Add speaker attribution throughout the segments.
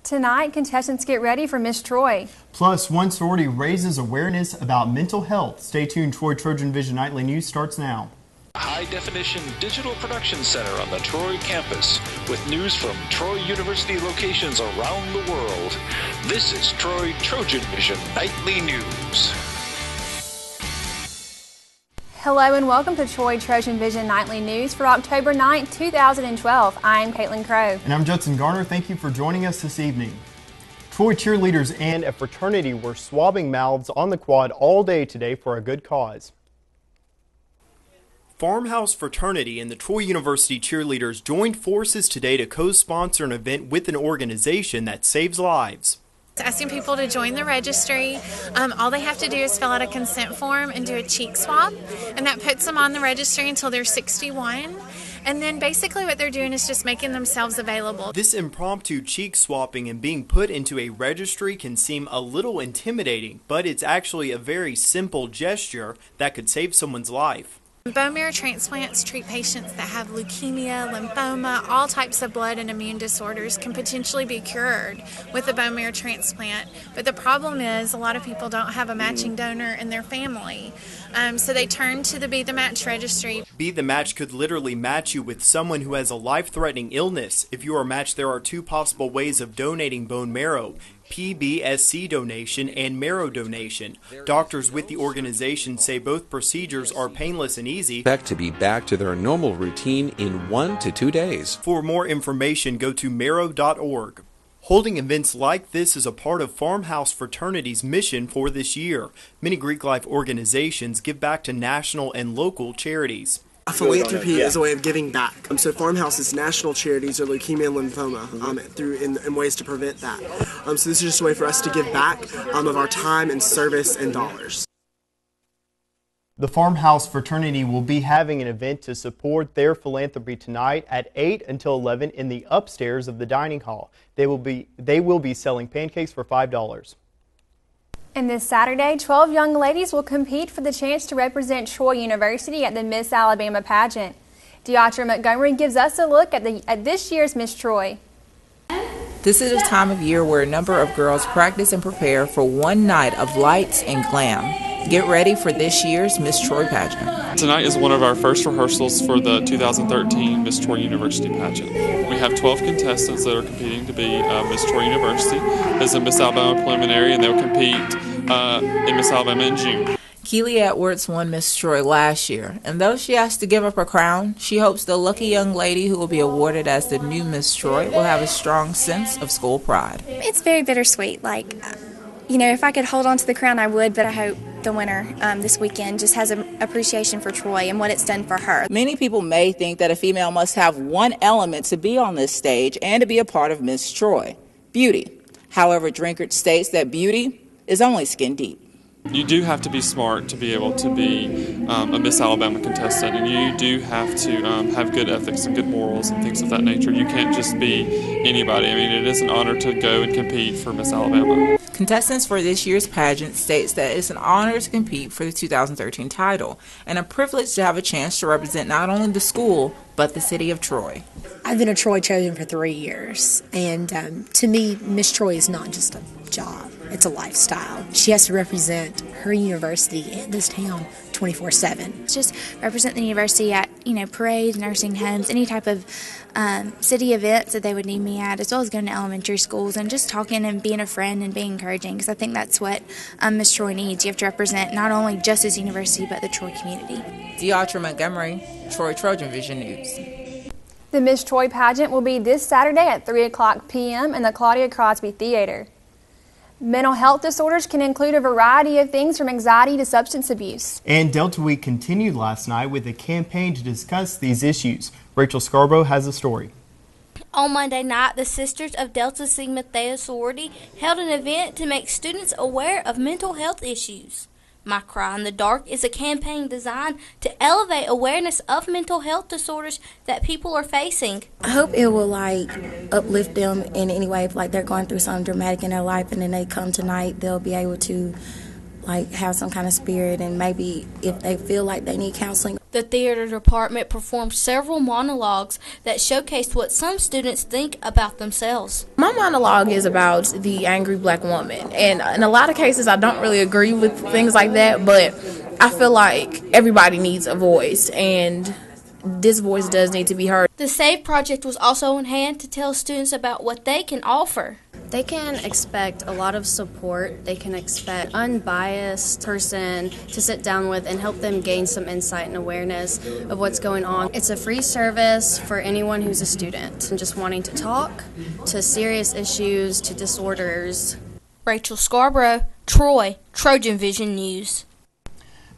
Speaker 1: Tonight, contestants get ready for Miss Troy.
Speaker 2: Plus, one sorority raises awareness about mental health. Stay tuned. TrojanVision Nightly News starts now.
Speaker 3: High-definition digital production center on the Troy campus with news from Troy University locations around the world. This is TrojanVision Nightly News.
Speaker 1: Hello and welcome to TrojanVision Nightly News for October 9, 2012. I'm Caitlin Crow.
Speaker 2: And I'm Judson Garner. Thank you for joining us this evening. Troy cheerleaders and a fraternity were swabbing mouths on the quad all day today for a good cause. Farmhouse Fraternity and the Troy University cheerleaders joined forces today to co-sponsor an event with an organization that saves lives.
Speaker 4: Asking people to join the registry. All they have to do is fill out a consent form and do a cheek swab, and that puts them on the registry until they're 61. And then basically what they're doing is just making themselves available.
Speaker 2: This impromptu cheek swapping and being put into a registry can seem a little intimidating, but it's actually a very simple gesture that could save someone's life.
Speaker 4: Bone marrow transplants treat patients that have leukemia, lymphoma, all types of blood and immune disorders can potentially be cured with a bone marrow transplant. But the problem is a lot of people don't have a matching donor in their family. So they turn to the Be the Match registry.
Speaker 2: Be the Match could literally match you with someone who has a life-threatening illness. If you are matched, there are two possible ways of donating bone marrow: PBSC donation and marrow donation. Doctors with the organization say both procedures are painless and easy.
Speaker 5: Expect to be back to their normal routine in 1 to 2 days.
Speaker 2: For more information, go to marrow.org. Holding events like this is a part of Farmhouse Fraternity's mission for this year. Many Greek life organizations give back to national and local charities.
Speaker 6: Philanthropy is a way of giving back. So Farmhouse's national charities are leukemia and lymphoma, in ways to prevent that. So this is just a way for us to give back of our time and service and dollars.
Speaker 2: The Farmhouse Fraternity will be having an event to support their philanthropy tonight at 8 until 11 in the upstairs of the dining hall. They will be selling pancakes for $5.
Speaker 1: And this Saturday, 12 young ladies will compete for the chance to represent Troy University at the Miss Alabama pageant. Deatra Montgomery gives us a look at this year's Miss Troy.
Speaker 7: This is a time of year where a number of girls practice and prepare for one night of lights and glam. Get ready for this year's Miss Troy pageant.
Speaker 8: Tonight is one of our first rehearsals for the 2013 Miss Troy University pageant. We have 12 contestants that are competing to be Miss Troy University. This is a Miss Alabama preliminary, and they'll compete in Miss Alabama in June.
Speaker 7: Keely Edwards won Miss Troy last year, and though she has to give up her crown, she hopes the lucky young lady who will be awarded as the new Miss Troy will have a strong sense of school pride.
Speaker 9: It's very bittersweet. If I could hold on to the crown, I would, but I hope the winner this weekend just has an appreciation for Troy and what it's done for her.
Speaker 7: Many people may think that a female must have one element to be on this stage and to be a part of Miss Troy: beauty. However, Drinkard states that beauty is only skin deep.
Speaker 8: You do have to be smart to be able to be a Miss Alabama contestant, and you do have to have good ethics and good morals and things of that nature. You can't just be anybody. I mean, it is an honor to go and compete for Miss Alabama.
Speaker 7: Contestants for this year's pageant states that it's an honor to compete for the 2013 title and a privilege to have a chance to represent not only the school, but the city of Troy.
Speaker 10: I've been a Troy Trojan for 3 years, and to me, Miss Troy is not just a job, it's a lifestyle. She has to represent her university and this town 24/7.
Speaker 9: Just represent the university at, parades, nursing homes, any type of city events that they would need me at, as well as going to elementary schools and just talking and being a friend and being encouraging, because I think that's what Miss Troy needs. You have to represent not only just his university, but the Troy community.
Speaker 7: Deatra Montgomery, Troy TrojanVision News.
Speaker 1: The Miss Troy pageant will be this Saturday at 3 o'clock p.m. in the Claudia Crosby Theater. Mental health disorders can include a variety of things from anxiety to substance abuse.
Speaker 2: And Delta Week continued last night with a campaign to discuss these issues. Rachel Scarborough has a story.
Speaker 11: On Monday night, the Sisters of Delta Sigma Theta sorority held an event to make students aware of mental health issues. My Cry in the Dark is a campaign designed to elevate awareness of mental health disorders that people are facing.
Speaker 12: I hope it will uplift them in any way, if they're going through something dramatic in their life and then they come tonight, they'll be able to like have some kind of spirit, and maybe if they feel like they need counseling.
Speaker 11: The theater department performed several monologues that showcased what some students think about themselves.
Speaker 13: My monologue is about the angry black woman, and in a lot of cases I don't really agree with things like that, but I feel like everybody needs a voice, and this voice does need to be heard.
Speaker 11: The SAVE project was also on hand to tell students about what they can offer.
Speaker 14: They can expect a lot of support. They can expect an unbiased person to sit down with and help them gain some insight and awareness of what's going on. It's a free service for anyone who's a student and just wanting to talk to serious issues, to disorders.
Speaker 11: Rachel Scarborough, Troy, TrojanVision News.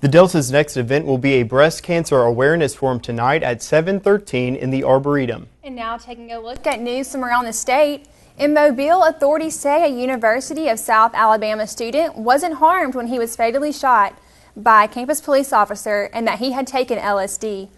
Speaker 2: The Delta's next event will be a breast cancer awareness forum tonight at 7:13 in the Arboretum.
Speaker 1: And now taking a look at news from around the state. In Mobile, authorities say a University of South Alabama student wasn't harmed when he was fatally shot by a campus police officer and that he had taken LSD.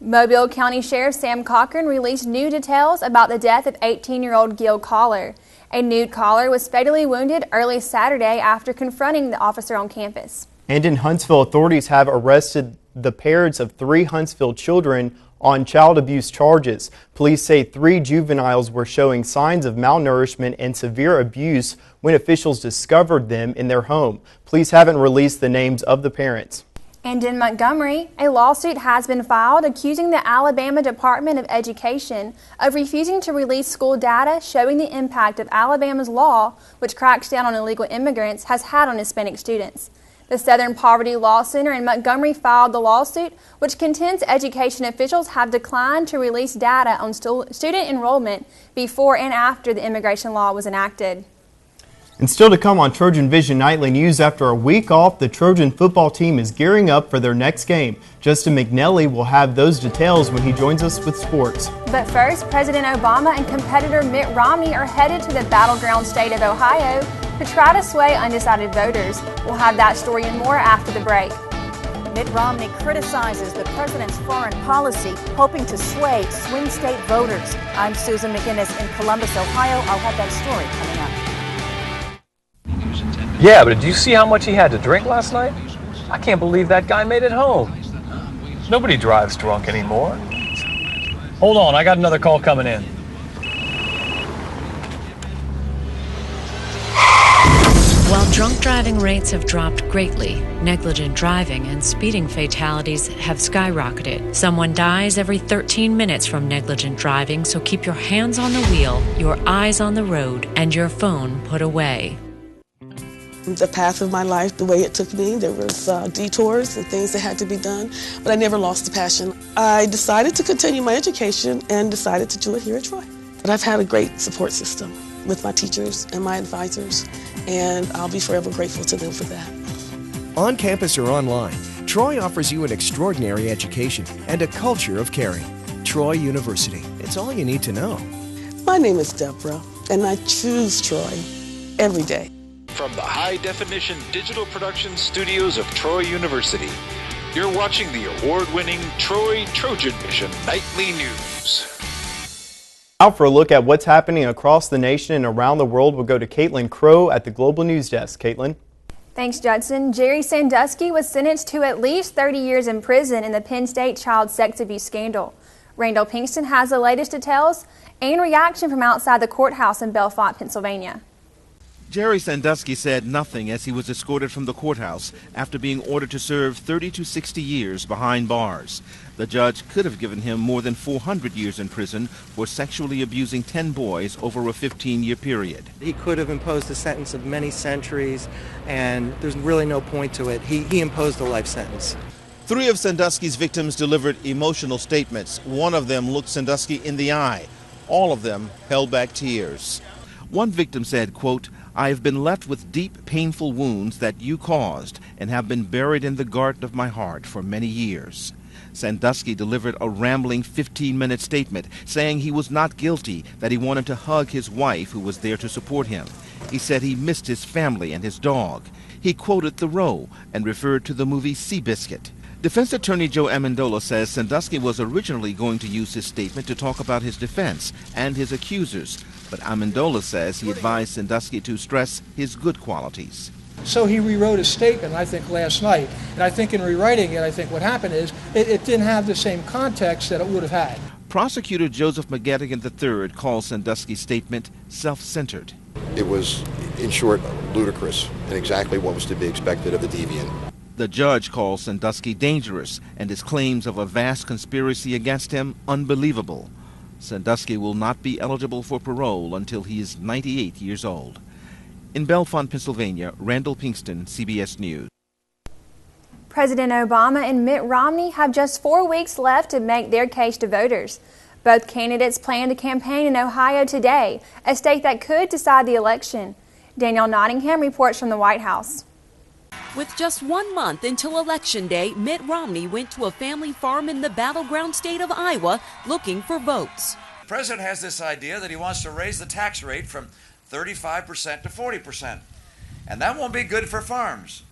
Speaker 1: Mobile County Sheriff Sam Cochran released new details about the death of 18-year-old Gil Collar. A nude Collar was fatally wounded early Saturday after confronting the officer on campus.
Speaker 2: And in Huntsville, authorities have arrested the parents of 3 Huntsville children on child abuse charges. Police say 3 juveniles were showing signs of malnourishment and severe abuse when officials discovered them in their home. Police haven't released the names of the parents.
Speaker 1: And in Montgomery, a lawsuit has been filed accusing the Alabama Department of Education of refusing to release school data showing the impact of Alabama's law, which cracks down on illegal immigrants, has had on Hispanic students. The Southern Poverty Law Center in Montgomery filed the lawsuit, which contends education officials have declined to release data on student enrollment before and after the immigration law was enacted.
Speaker 2: And still to come on TrojanVision Nightly News, after a week off, the Trojan football team is gearing up for their next game. Justin McNelly will have those details when he joins us with sports.
Speaker 1: But first, President Obama and competitor Mitt Romney are headed to the battleground state of Ohio to try to sway undecided voters. We'll have that story and more after the break.
Speaker 15: Mitt Romney criticizes the president's foreign policy, hoping to sway swing state voters. I'm Susan McGinnis in Columbus, Ohio. I'll have that story coming up.
Speaker 16: Yeah, but did you see how much he had to drink last night? I can't believe that guy made it home. Nobody drives drunk anymore. Hold on, I got another call coming in.
Speaker 17: While drunk driving rates have dropped greatly, negligent driving and speeding fatalities have skyrocketed. Someone dies every 13 minutes from negligent driving, so keep your hands on the wheel, your eyes on the road, and your phone put away.
Speaker 18: The path of my life, the way it took me, there was detours and things that had to be done, but I never lost the passion. I decided to continue my education and decided to do it here at Troy. But I've had a great support system with my teachers and my advisors, and I'll be forever grateful to them for that.
Speaker 19: On campus or online, Troy offers you an extraordinary education and a culture of caring. Troy University. It's all you need to know.
Speaker 18: My name is Deborah, and I choose Troy every day.
Speaker 3: From the high-definition digital production studios of Troy University, you're watching the award-winning Troy TrojanVision Nightly News.
Speaker 2: Now for a look at what's happening across the nation and around the world, we'll go to Caitlin Crow at the Global News Desk. Caitlin.
Speaker 1: Thanks, Judson. Jerry Sandusky was sentenced to at least 30 years in prison in the Penn State child sex abuse scandal. Randall Pinkston has the latest details and reaction from outside the courthouse in Belfont, Pennsylvania.
Speaker 20: Jerry Sandusky said nothing as he was escorted from the courthouse after being ordered to serve 30 to 60 years behind bars. The judge could have given him more than 400 years in prison for sexually abusing 10 boys over a 15-year period.
Speaker 21: He could have imposed a sentence of many centuries, and there's really no point to it. He imposed a life sentence.
Speaker 20: 3 of Sandusky's victims delivered emotional statements. One of them looked Sandusky in the eye. All of them held back tears. One victim said, quote, "I have been left with deep, painful wounds that you caused and have been buried in the garden of my heart for many years." Sandusky delivered a rambling 15-minute statement saying he was not guilty, that he wanted to hug his wife who was there to support him. He said he missed his family and his dog. He quoted Thoreau and referred to the movie Seabiscuit. Defense attorney Joe Amendola says Sandusky was originally going to use his statement to talk about his defense and his accusers, but Amendola says he advised Sandusky to stress his good qualities.
Speaker 4: So he rewrote his statement, I think, last night. And I think in rewriting it, I think what happened is it didn't have the same context that it would have had.
Speaker 20: Prosecutor Joseph McGettigan III calls Sandusky's statement self-centered.
Speaker 22: It was, in short, ludicrous and exactly what was to be expected of the deviant.
Speaker 20: The judge calls Sandusky dangerous and his claims of a vast conspiracy against him unbelievable. Sandusky will not be eligible for parole until he is 98 years old. In Bellefonte, Pennsylvania, Randall Pinkston, CBS News.
Speaker 1: President Obama and Mitt Romney have just 4 weeks left to make their case to voters. Both candidates plan to campaign in Ohio today, a state that could decide the election. Danielle Nottingham reports from the White House.
Speaker 23: With just 1 month until Election Day, Mitt Romney went to a family farm in the battleground state of Iowa looking for votes.
Speaker 24: The president has this idea that he wants to raise the tax rate from 35% to 40%, and that won't be good for farms.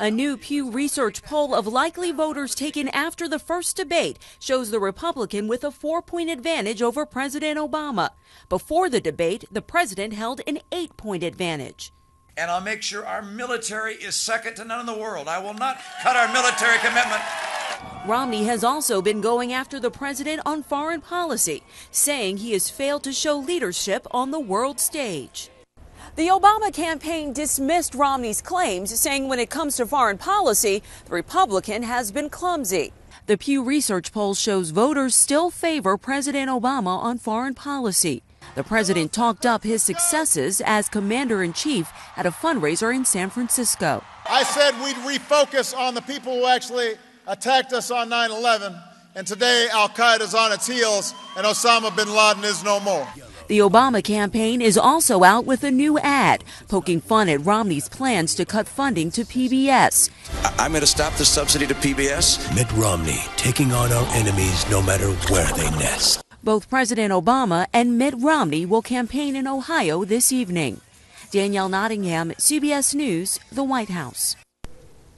Speaker 23: A new Pew Research poll of likely voters taken after the first debate shows the Republican with a 4-point advantage over President Obama. Before the debate, the president held an 8-point advantage.
Speaker 24: And I'll make sure our military is second to none in the world. I will not cut our military commitment.
Speaker 23: Romney has also been going after the president on foreign policy, saying he has failed to show leadership on the world stage. The Obama campaign dismissed Romney's claims, saying when it comes to foreign policy, the Republican has been clumsy. The Pew Research poll shows voters still favor President Obama on foreign policy. The president talked up his successes as commander-in-chief at a fundraiser in San Francisco.
Speaker 25: I said we'd refocus on the people who actually attacked us on 9/11, and today Al-Qaeda's on its heels and Osama bin Laden is no more.
Speaker 23: The Obama campaign is also out with a new ad, poking fun at Romney's plans to cut funding to PBS.
Speaker 26: I'm going to stop the subsidy to PBS.
Speaker 27: Mitt Romney taking on our enemies no matter where they nest.
Speaker 23: Both President Obama and Mitt Romney will campaign in Ohio this evening. Danielle Nottingham, CBS News, the White House.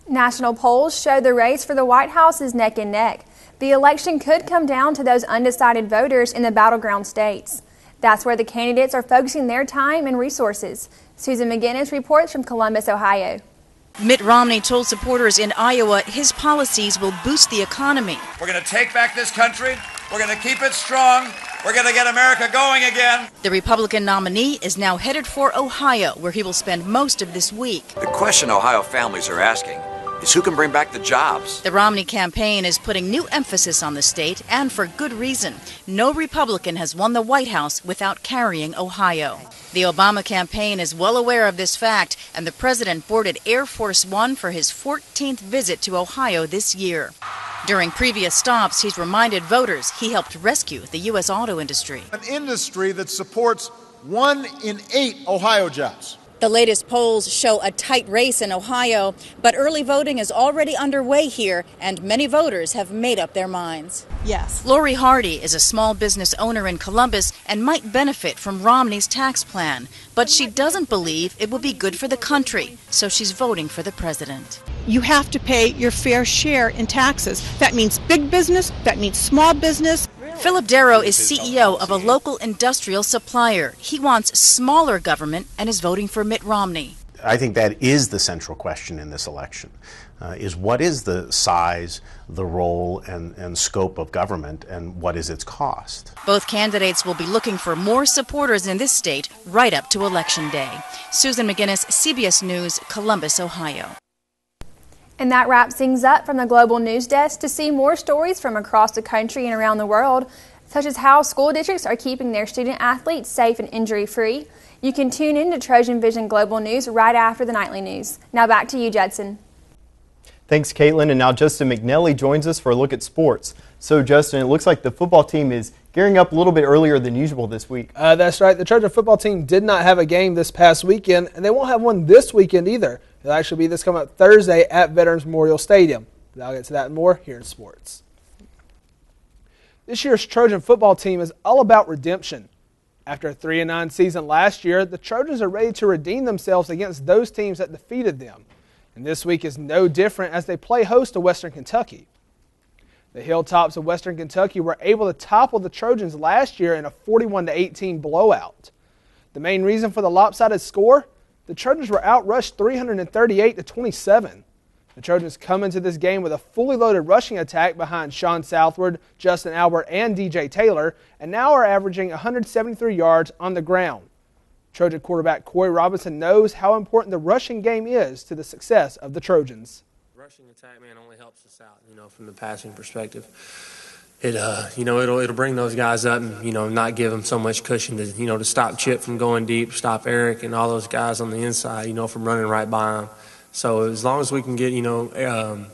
Speaker 1: National polls show the race for the White House is neck and neck. The election could come down to those undecided voters in the battleground states. That's where the candidates are focusing their time and resources. Susan McGinnis reports from Columbus, Ohio.
Speaker 28: Mitt Romney told supporters in Iowa his policies will boost the economy.
Speaker 24: We're going to take back this country. We're going to keep it strong. We're going to get America going again.
Speaker 28: The Republican nominee is now headed for Ohio, where he will spend most of this week.
Speaker 26: The question Ohio families are asking is who can bring back the jobs?
Speaker 28: The Romney campaign is putting new emphasis on the state, and for good reason. No Republican has won the White House without carrying Ohio. The Obama campaign is well aware of this fact, and the president boarded Air Force One for his 14th visit to Ohio this year. During previous stops, he's reminded voters he helped rescue the U.S. auto industry.
Speaker 25: An industry that supports 1 in 8 Ohio jobs.
Speaker 28: The latest polls show a tight race in Ohio, but early voting is already underway here, and many voters have made up their minds.
Speaker 29: Yes.
Speaker 28: Lori Hardy is a small business owner in Columbus and might benefit from Romney's tax plan, but she doesn't believe it will be good for the country, so she's voting for the president.
Speaker 29: You have to pay your fair share in taxes. That means big business, that means small business.
Speaker 28: Philip Darrow is CEO of a local industrial supplier. He wants smaller government and is voting for Mitt Romney.
Speaker 30: I think that is the central question in this election, is what is the size, the role, and scope of government, and what is its cost?
Speaker 28: Both candidates will be looking for more supporters in this state right up to Election Day. Susan McGinnis, CBS News, Columbus, Ohio.
Speaker 1: And that wraps things up from the Global News Desk. To see more stories from across the country and around the world, such as how school districts are keeping their student athletes safe and injury-free, you can tune in to TrojanVision Global News right after the nightly news. Now back to you, Judson.
Speaker 2: Thanks, Caitlin. And now Justin McNelly joins us for a look at sports. So, Justin, it looks like the football team is gearing up a little bit earlier than usual this week.
Speaker 31: That's right. The Trojan football team did not have a game this past weekend, and they won't have one this weekend either. It'll actually be this coming up Thursday at Veterans Memorial Stadium. But I'll get to that and more here in sports. This year's Trojan football team is all about redemption. After a 3-9 season last year, the Trojans are ready to redeem themselves against those teams that defeated them. And this week is no different as they play host to Western Kentucky. The Hilltops of Western Kentucky were able to topple the Trojans last year in a 41-18 blowout. The main reason for the lopsided score? the Trojans were outrushed 338-27. The Trojans come into this game with a fully loaded rushing attack behind Sean Southward, Justin Albert, and DJ Taylor, and now are averaging 173 yards on the ground. Trojan quarterback Corey Robinson knows how important the rushing game is to the success of the Trojans.
Speaker 5: Rushing attack, man, only helps us out, from the passing perspective. It'll bring those guys up and, not give them so much cushion to stop Chip from going deep, stop Eric and all those guys on the inside, from running right by them. So as long as we can get,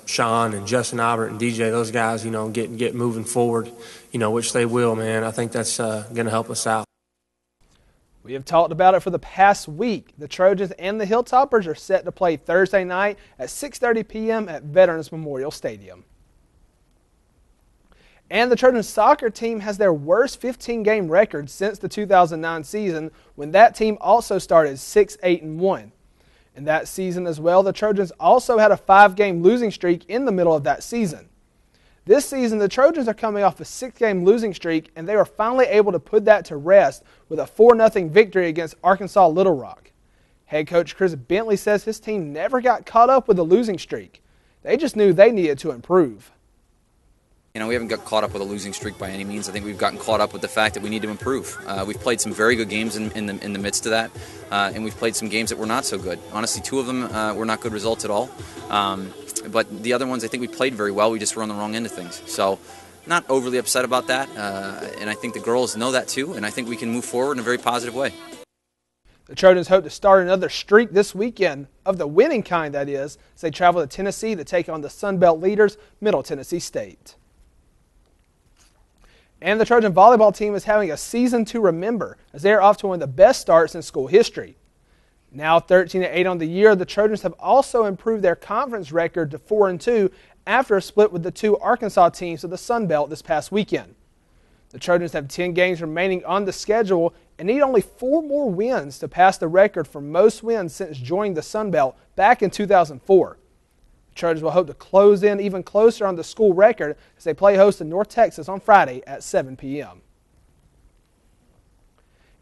Speaker 5: Sean and Justin Albert and DJ, those guys, get moving forward, which they will, man, I think that's going to help us out.
Speaker 31: We have talked about it for the past week. The Trojans and the Hilltoppers are set to play Thursday night at 6:30 p.m. at Veterans Memorial Stadium. And the Trojans soccer team has their worst 15-game record since the 2009 season, when that team also started 6-8-1. In that season as well, the Trojans also had a 5-game losing streak in the middle of that season. This season, the Trojans are coming off a 6-game losing streak, and they were finally able to put that to rest with a 4-0 victory against Arkansas Little Rock. Head coach Chris Bentley says his team never got caught up with a losing streak. They just knew they needed to improve.
Speaker 6: We haven't got caught up with a losing streak by any means. I think we've gotten caught up with the fact that we need to improve. We've played some very good games in the midst of that, and we've played some games that were not so good. Honestly, 2 of them were not good results at all. But the other ones, I think we played very well. We just were on the wrong end of things. So not overly upset about that, and I think the girls know that too, and I think we can move forward in a very positive way.
Speaker 31: The Trojans hope to start another streak this weekend, of the winning kind, that is, as they travel to Tennessee to take on the Sun Belt leaders, Middle Tennessee State. And the Trojan volleyball team is having a season to remember, as they are off to one of the best starts in school history. Now 13-8 on the year, the Trojans have also improved their conference record to 4-2 after a split with the 2 Arkansas teams of the Sun Belt this past weekend. The Trojans have 10 games remaining on the schedule and need only 4 more wins to pass the record for most wins since joining the Sun Belt back in 2004. Trojans will hope to close in even closer on the school record as they play host to North Texas on Friday at 7 p.m.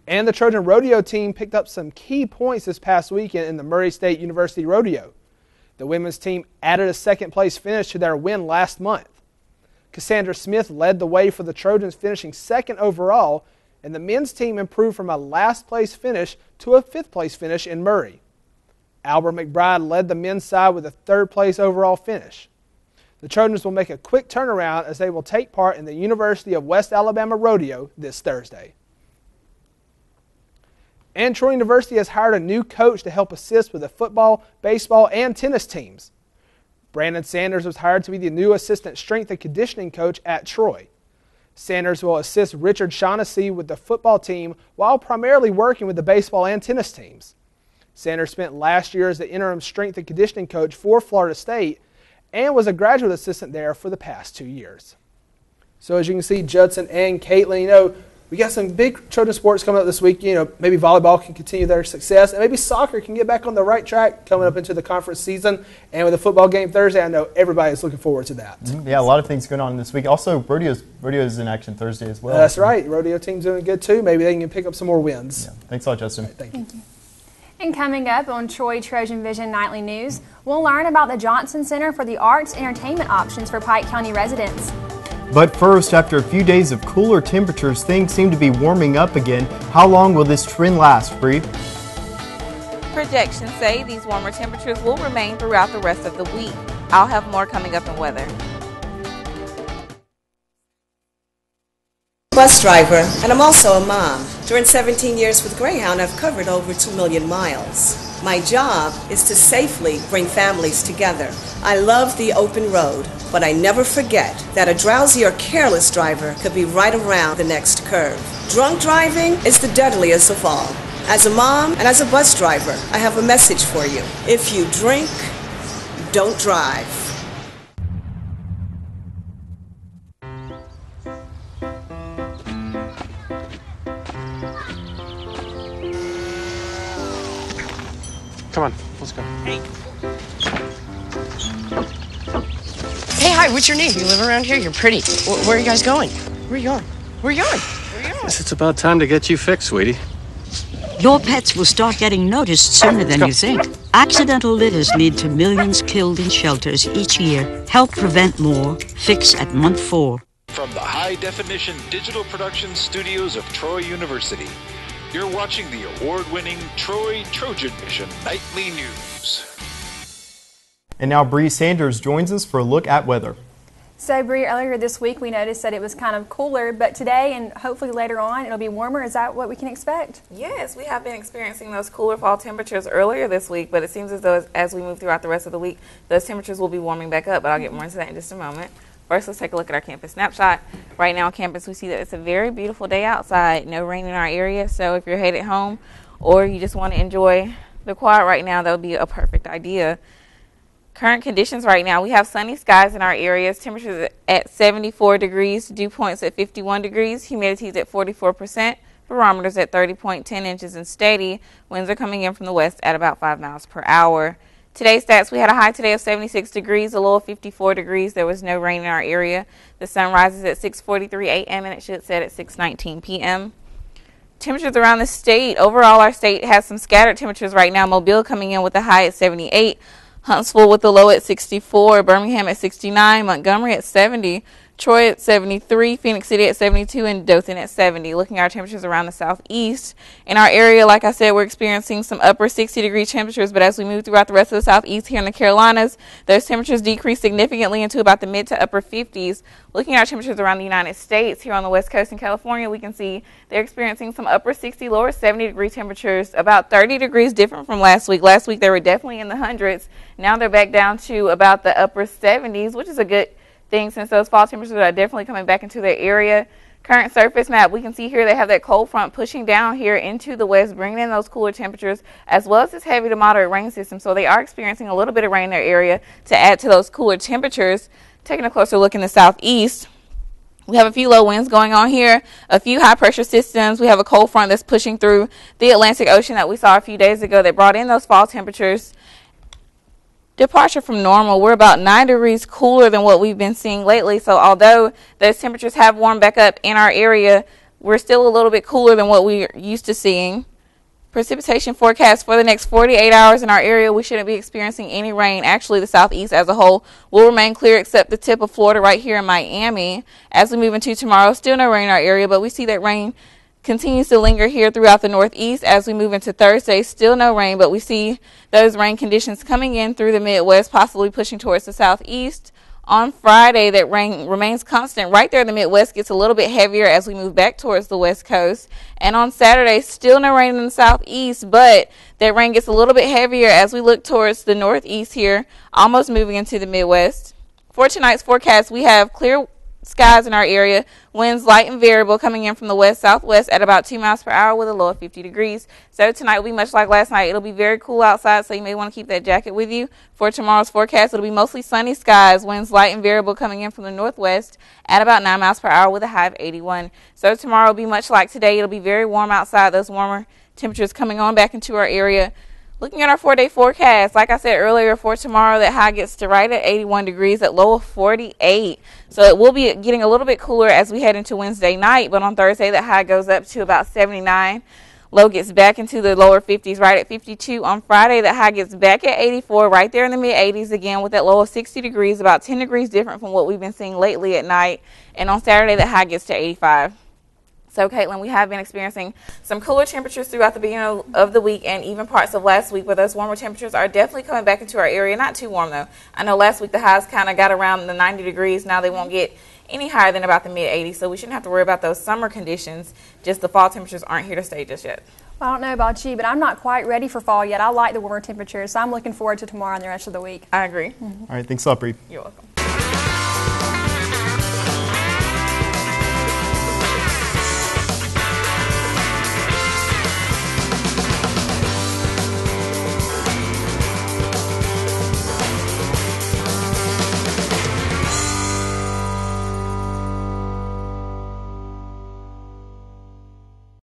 Speaker 31: And the Trojan Rodeo team picked up some key points this past weekend in the Murray State University Rodeo. The women's team added a 2nd-place finish to their win last month. Cassandra Smith led the way for the Trojans, finishing 2nd overall, and the men's team improved from a last-place finish to a 5th-place finish in Murray. Albert McBride led the men's side with a 3rd-place overall finish. The Trojans will make a quick turnaround as they will take part in the University of West Alabama Rodeo this Thursday. And Troy University has hired a new coach to help assist with the football, baseball, and tennis teams. Brandon Sanders was hired to be the new assistant strength and conditioning coach at Troy. Sanders will assist Richard Shaughnessy with the football team while primarily working with the baseball and tennis teams. Sanders spent last year as the interim strength and conditioning coach for Florida State and was a graduate assistant there for the past 2 years. So as you can see, Judson and Caitlin, we got some big Trojan sports coming up this week. Maybe volleyball can continue their success, and maybe soccer can get back on the right track coming up into the conference season. And with a football game Thursday, I know everybody's looking forward to that.
Speaker 7: Yeah, a lot of things going on this week. Also, rodeo's in action Thursday as well.
Speaker 31: That's right. Rodeo team's doing good too. Maybe they can pick up some more wins.
Speaker 7: Yeah. Thanks a lot, Justin.
Speaker 31: Right, thank you.
Speaker 1: And coming up on Troy TrojanVision Nightly News, we'll learn about the Johnson Center for the Arts entertainment options for Pike County residents.
Speaker 2: But first, after a few days of cooler temperatures, things seem to be warming up again. How long will this trend last, Bree?
Speaker 8: Projections say these warmer temperatures will remain throughout the rest of the week. I'll have more coming up in weather.
Speaker 9: Bus driver, and I'm also a mom. During 17 years with Greyhound, I've covered over 2 million miles. My job is to safely bring families together. I love the open road, but I never forget that a drowsy or careless driver could be right around the next curve. Drunk driving is the deadliest of all. As a mom and as a bus driver, I have a message for you. If you drink, don't drive.
Speaker 16: Come on, let's go.
Speaker 10: Hey, hi, what's your name? You live around here? You're pretty. Where are you guys going? Where are you going? Where are you going? Where are you going?
Speaker 16: Guess it's about time to get you fixed, sweetie.
Speaker 3: Your pets will start getting noticed sooner than you think. Accidental litters lead to millions killed in shelters each year. Help prevent more. Fix at month 4.
Speaker 4: From the high-definition digital production studios of Troy University, you're watching the award-winning TrojanVision Nightly News.
Speaker 7: And now Bree Sanders joins us for a look at weather.
Speaker 1: So, Bree, earlier this week we noticed that it was kind of cooler, but today and hopefully later on it'll be warmer. Is that what we can expect?
Speaker 8: Yes, we have been experiencing those cooler fall temperatures earlier this week, but it seems as though as we move throughout the rest of the week, those temperatures will be warming back up, but I'll get more into that in just a moment. First, let's take a look at our campus snapshot. Right now on campus, we see that it's a very beautiful day outside. No rain in our area, so if you're headed home or you just want to enjoy the quiet right now, that would be a perfect idea. Current conditions right now, we have sunny skies in our areas. Temperatures at 74 degrees, dew points at 51 degrees, humidity is at 44%, barometers at 30.10 inches and steady. Winds are coming in from the west at about 5 miles per hour. Today's stats, we had a high today of 76 degrees, a low of 54 degrees. There was no rain in our area. The sun rises at 6:43 a.m. and it should set at 6:19 p.m. Temperatures around the state. Overall, our state has some scattered temperatures right now. Mobile coming in with a high at 78. Huntsville with the low at 64, Birmingham at 69, Montgomery at 70, Troy at 73, Phoenix City at 72, and Dothan at 70. Looking at our temperatures around the southeast. In our area, like I said, we're experiencing some upper 60-degree temperatures, but as we move throughout the rest of the southeast here in the Carolinas, those temperatures decrease significantly into about the mid to upper 50s. Looking at our temperatures around the United States, here on the west coast in California, we can see they're experiencing some upper 60, lower 70-degree temperatures, about 30 degrees different from last week. Last week, they were definitely in the hundreds. Now they're back down to about the upper 70s, which is a good thing since those fall temperatures are definitely coming back into their area. Current surface map, we can see here they have that cold front pushing down here into the west, bringing in those cooler temperatures as well as this heavy to moderate rain system. So they are experiencing a little bit of rain in their area to add to those cooler temperatures. Taking a closer look in the southeast, we have a few low winds going on here, a few high pressure systems. We have a cold front that's pushing through the Atlantic Ocean that we saw a few days ago that brought in those fall temperatures. Departure from normal, we're about 9 degrees cooler than what we've been seeing lately. So although those temperatures have warmed back up in our area, we're still a little bit cooler than what we're used to seeing. Precipitation forecast for the next 48 hours in our area, we shouldn't be experiencing any rain. Actually, the southeast as a whole will remain clear except the tip of Florida right here in Miami. As we move into tomorrow, still no rain in our area, but we see that rain continues to linger here throughout the northeast. As we move into Thursday, still no rain, but we see those rain conditions coming in through the Midwest, possibly pushing towards the southeast. On Friday, that rain remains constant right there in the Midwest, gets a little bit heavier as we move back towards the West Coast. And on Saturday, still no rain in the southeast, but that rain gets a little bit heavier as we look towards the northeast here, almost moving into the Midwest. For tonight's forecast, we have clear skies in our area, winds light and variable coming in from the west-southwest at about 2 miles per hour with a low of 50 degrees. So tonight will be much like last night. It'll be very cool outside, so you may want to keep that jacket with you. For tomorrow's forecast, it'll be mostly sunny skies, winds light and variable coming in from the northwest at about 9 miles per hour with a high of 81. So tomorrow will be much like today. It'll be very warm outside, those warmer temperatures coming on back into our area. Looking at our 4-day forecast, like I said earlier, for tomorrow, that high gets to right at 81 degrees, at low of 48. So it will be getting a little bit cooler as we head into Wednesday night, but on Thursday, that high goes up to about 79. Low gets back into the lower 50s, right at 52. On Friday, that high gets back at 84, right there in the mid-80s again with that low of 60 degrees, about 10 degrees different from what we've been seeing lately at night. And on Saturday, that high gets to 85. So, Caitlin, we have been experiencing some cooler temperatures throughout the beginning of the week and even parts of last week, but those warmer temperatures are definitely coming back into our area. Not too warm, though. I know last week the highs kind of got around the 90 degrees. Now they won't get any higher than about the mid-80s, so we shouldn't have to worry about those summer conditions. Just the fall temperatures aren't here to stay just yet.
Speaker 1: Well, I don't know about you, but I'm not quite ready for fall yet. I like the warmer temperatures, so I'm looking forward to tomorrow and the rest of the week.
Speaker 8: I agree.
Speaker 7: All right, thanks a lot, Bree.
Speaker 8: You're welcome.